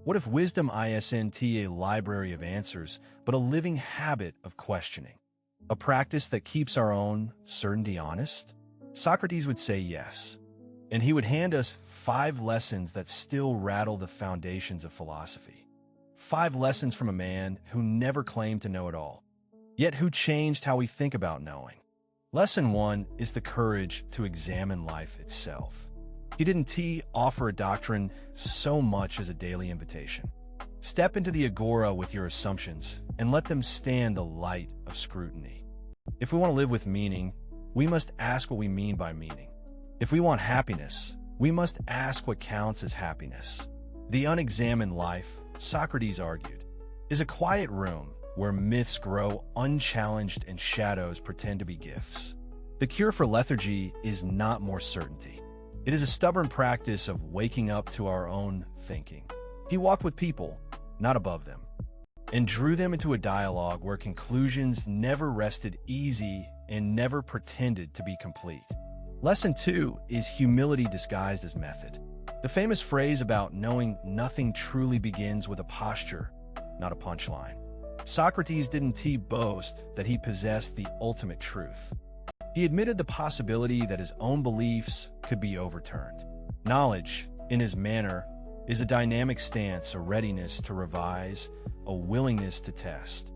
What if wisdom isn't a library of answers, but a living habit of questioning? A practice that keeps our own certainty honest? Socrates would say yes. And he would hand us 5 lessons that still rattle the foundations of philosophy. 5 lessons from a man who never claimed to know it all, yet who changed how we think about knowing. Lesson 1 is the courage to examine life itself. He didn't offer a doctrine so much as a daily invitation. Step into the agora with your assumptions and let them stand the light of scrutiny. If we want to live with meaning, we must ask what we mean by meaning. If we want happiness, we must ask what counts as happiness. The unexamined life, Socrates argued, is a quiet room where myths grow unchallenged and shadows pretend to be gifts. The cure for lethargy is not more certainty. It is a stubborn practice of waking up to our own thinking. He walked with people, not above them, and drew them into a dialogue where conclusions never rested easy and never pretended to be complete. Lesson 2 is humility disguised as method. The famous phrase about knowing nothing truly begins with a posture, not a punchline. Socrates didn't boast that he possessed the ultimate truth. He admitted the possibility that his own beliefs could be overturned. Knowledge, in his manner, is a dynamic stance, a readiness to revise, a willingness to test.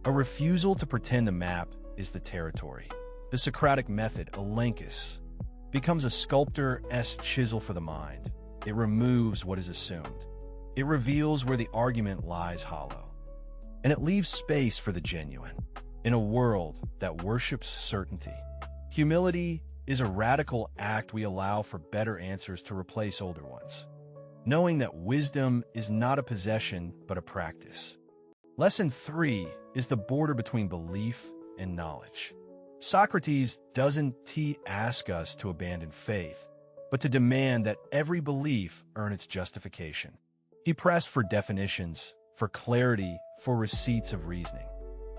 A refusal to pretend the map is the territory. The Socratic method, elenchus, becomes a sculptor's chisel for the mind. It removes what is assumed. It reveals where the argument lies hollow. And it leaves space for the genuine. In a world that worships certainty, humility is a radical act we allow for better answers to replace older ones. Knowing that wisdom is not a possession, but a practice. Lesson 3 is the border between belief and knowledge. Socrates doesn't ask us to abandon faith, but to demand that every belief earn its justification. He pressed for definitions, for clarity, for receipts of reasoning.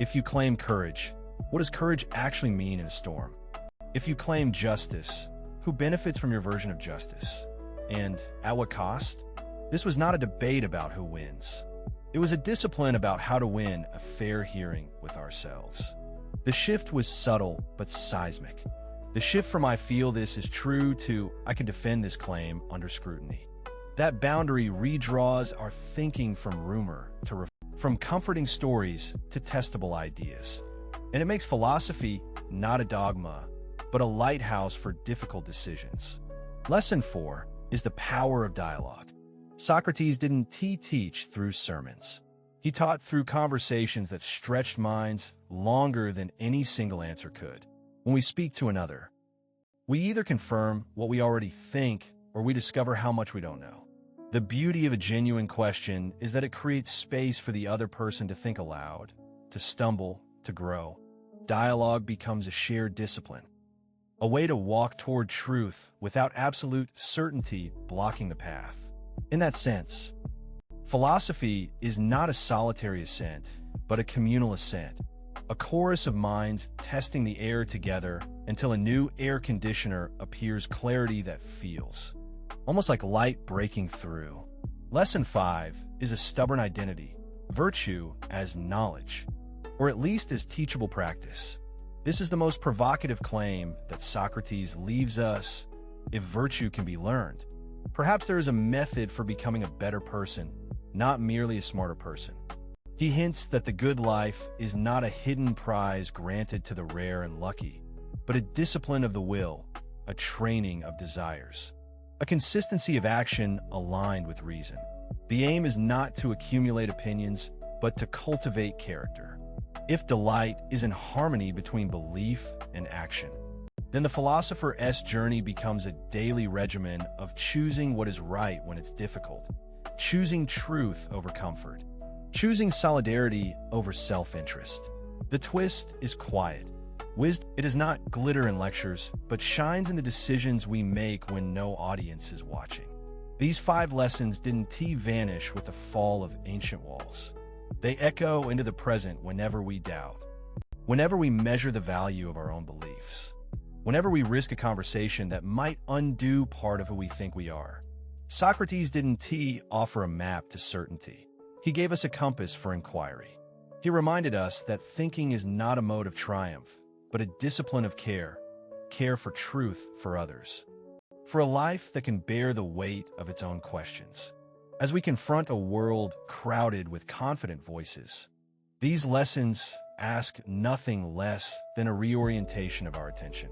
If you claim courage, what does courage actually mean in a storm? If you claim justice, who benefits from your version of justice? And at what cost? This was not a debate about who wins. It was a discipline about how to win a fair hearing with ourselves. The shift was subtle but seismic. The shift from "I feel this is true" to "I can defend this claim under scrutiny." That boundary redraws our thinking from rumor to from comforting stories to testable ideas. And it makes philosophy not a dogma, but a lighthouse for difficult decisions. Lesson 4 is the power of dialogue. Socrates didn't teach through sermons. He taught through conversations that stretched minds longer than any single answer could. When we speak to another, we either confirm what we already think or we discover how much we don't know. The beauty of a genuine question is that it creates space for the other person to think aloud, to stumble, to grow. Dialogue becomes a shared discipline, a way to walk toward truth without absolute certainty blocking the path. In that sense, philosophy is not a solitary ascent, but a communal ascent, a chorus of minds testing the air together until a new air conditioner appears, clarity that feels almost like light breaking through. Lesson 5 is a stubborn identity, virtue as knowledge, or at least as teachable practice. This is the most provocative claim that Socrates leaves us. If virtue can be learned, perhaps there is a method for becoming a better person, not merely a smarter person. He hints that the good life is not a hidden prize granted to the rare and lucky, but a discipline of the will, a training of desires, a consistency of action aligned with reason. The aim is not to accumulate opinions, but to cultivate character. If delight is in harmony between belief and action, then the philosopher's journey becomes a daily regimen of choosing what is right when it's difficult, choosing truth over comfort, choosing solidarity over self-interest. The twist is quiet. Wisdom, it does not glitter in lectures, but shines in the decisions we make when no audience is watching. These 5 lessons didn't vanish with the fall of ancient walls. They echo into the present whenever we doubt, whenever we measure the value of our own beliefs, whenever we risk a conversation that might undo part of who we think we are. Socrates didn't offer a map to certainty. He gave us a compass for inquiry. He reminded us that thinking is not a mode of triumph, but a discipline of care for truth for others, for a life that can bear the weight of its own questions. As we confront a world crowded with confident voices, these lessons ask nothing less than a reorientation of our attention.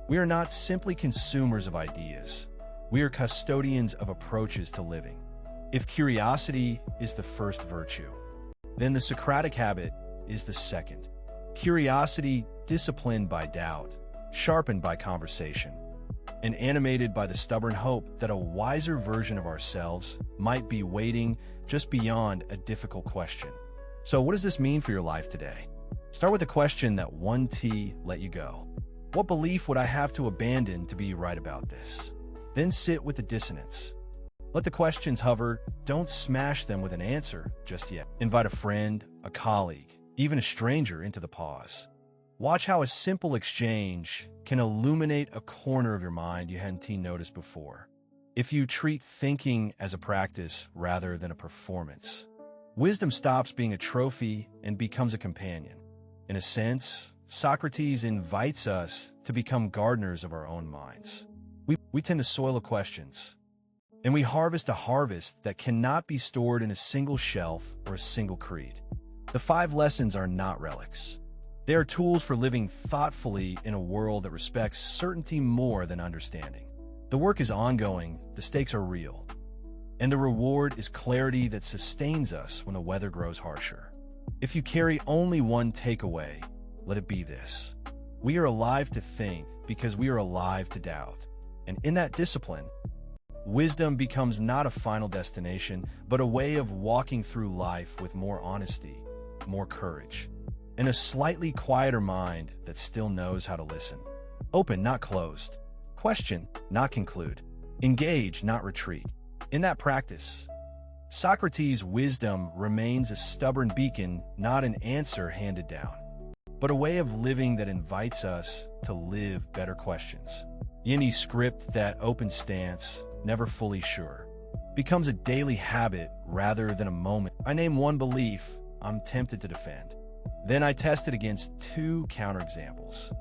We are not simply consumers of ideas. We are custodians of approaches to living. If curiosity is the first virtue, then the Socratic habit is the second. Curiosity disciplined by doubt, sharpened by conversation, and animated by the stubborn hope that a wiser version of ourselves might be waiting just beyond a difficult question. So what does this mean for your life today? Start with a question that won't let you go. What belief would I have to abandon to be right about this? Then sit with the dissonance. Let the questions hover. Don't smash them with an answer just yet. Invite a friend, a colleague, even a stranger into the pause. Watch how a simple exchange can illuminate a corner of your mind you hadn't noticed before. If you treat thinking as a practice rather than a performance, wisdom stops being a trophy and becomes a companion. In a sense, Socrates invites us to become gardeners of our own minds. We tend to soil the questions, and we harvest a harvest that cannot be stored in a single shelf or a single creed. The 5 lessons are not relics. They are tools for living thoughtfully in a world that respects certainty more than understanding. The work is ongoing, the stakes are real, and the reward is clarity that sustains us when the weather grows harsher. If you carry only one takeaway, let it be this: we are alive to think because we are alive to doubt. And in that discipline, wisdom becomes not a final destination, but a way of walking through life with more honesty, more courage, and a slightly quieter mind that still knows how to listen. Open, not closed. Question, not conclude. Engage, not retreat. In that practice, Socrates' wisdom remains a stubborn beacon, not an answer handed down, but a way of living that invites us to live better questions. Any script, that open stance, never fully sure, becomes a daily habit rather than a moment. I name one belief I'm tempted to defend. Then I test it against 2 counterexamples.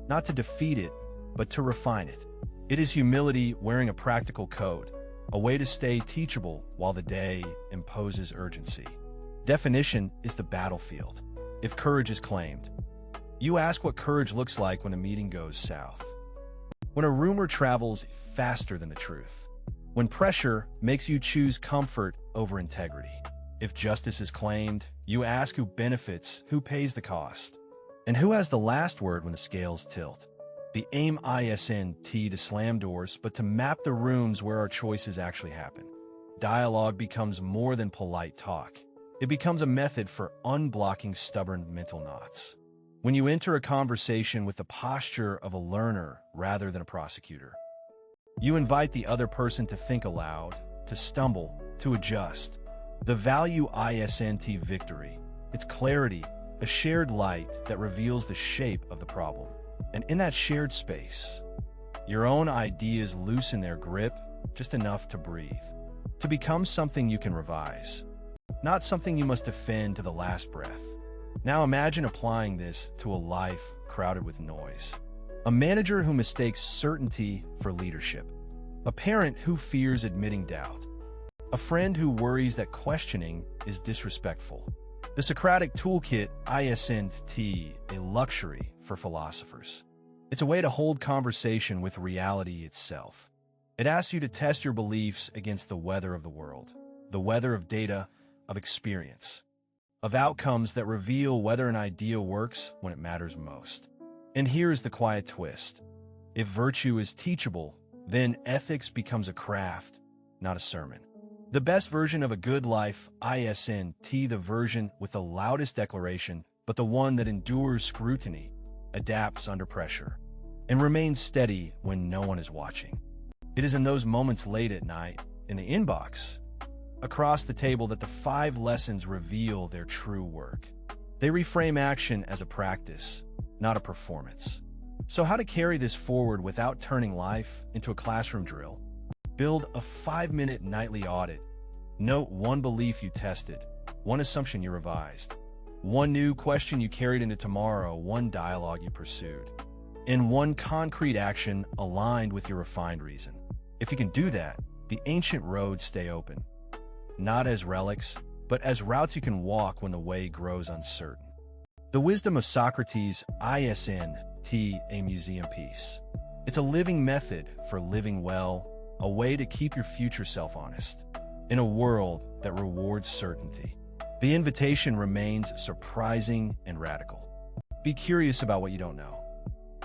Not to defeat it, but to refine it. It is humility wearing a practical coat, a way to stay teachable while the day imposes urgency. Definition is the battlefield. If courage is claimed, you ask what courage looks like when a meeting goes south, when a rumor travels faster than the truth, when pressure makes you choose comfort over integrity. If justice is claimed, you ask who benefits, who pays the cost, and who has the last word when the scales tilt. The aim isn't to slam doors, but to map the rooms where our choices actually happen. Dialogue becomes more than polite talk. It becomes a method for unblocking stubborn mental knots. When you enter a conversation with the posture of a learner rather than a prosecutor, you invite the other person to think aloud, to stumble, to adjust. The value isn't victory. It's clarity, a shared light that reveals the shape of the problem. And in that shared space, your own ideas loosen their grip just enough to breathe, to become something you can revise, not something you must defend to the last breath. Now imagine applying this to a life crowded with noise. A manager who mistakes certainty for leadership. A parent who fears admitting doubt. A friend who worries that questioning is disrespectful. The Socratic toolkit isn't a luxury for philosophers. It's a way to hold conversation with reality itself. It asks you to test your beliefs against the weather of the world, the weather of data, of experience, of outcomes that reveal whether an idea works when it matters most. And here's the quiet twist. If virtue is teachable, then ethics becomes a craft, not a sermon. The best version of a good life isn't the version with the loudest declaration, but the one that endures scrutiny, adapts under pressure, and remains steady when no one is watching. It is in those moments late at night, in the inbox, across the table, that the 5 lessons reveal their true work. They reframe action as a practice, not a performance. So how to carry this forward without turning life into a classroom drill? Build a 5-minute nightly audit. Note one belief you tested, one assumption you revised, one new question you carried into tomorrow, one dialogue you pursued, and one concrete action aligned with your refined reason. If you can do that, the ancient roads stay open, not as relics, but as routes you can walk when the way grows uncertain. The wisdom of Socrates, ISNT, a museum piece. It's a living method for living well, a way to keep your future self honest. In a world that rewards certainty, the invitation remains surprising and radical. Be curious about what you don't know,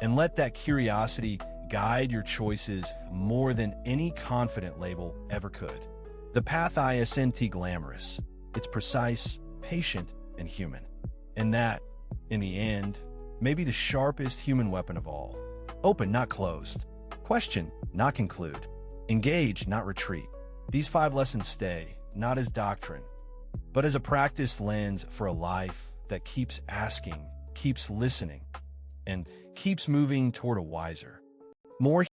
and let that curiosity guide your choices more than any confident label ever could. The path isn't glamorous. It's precise, patient, and human. And that, in the end, may be the sharpest human weapon of all. Open, not closed. Question, not conclude. Engage, not retreat. These 5 lessons stay, not as doctrine, but as a practiced lens for a life that keeps asking, keeps listening, and keeps moving toward a wiser, more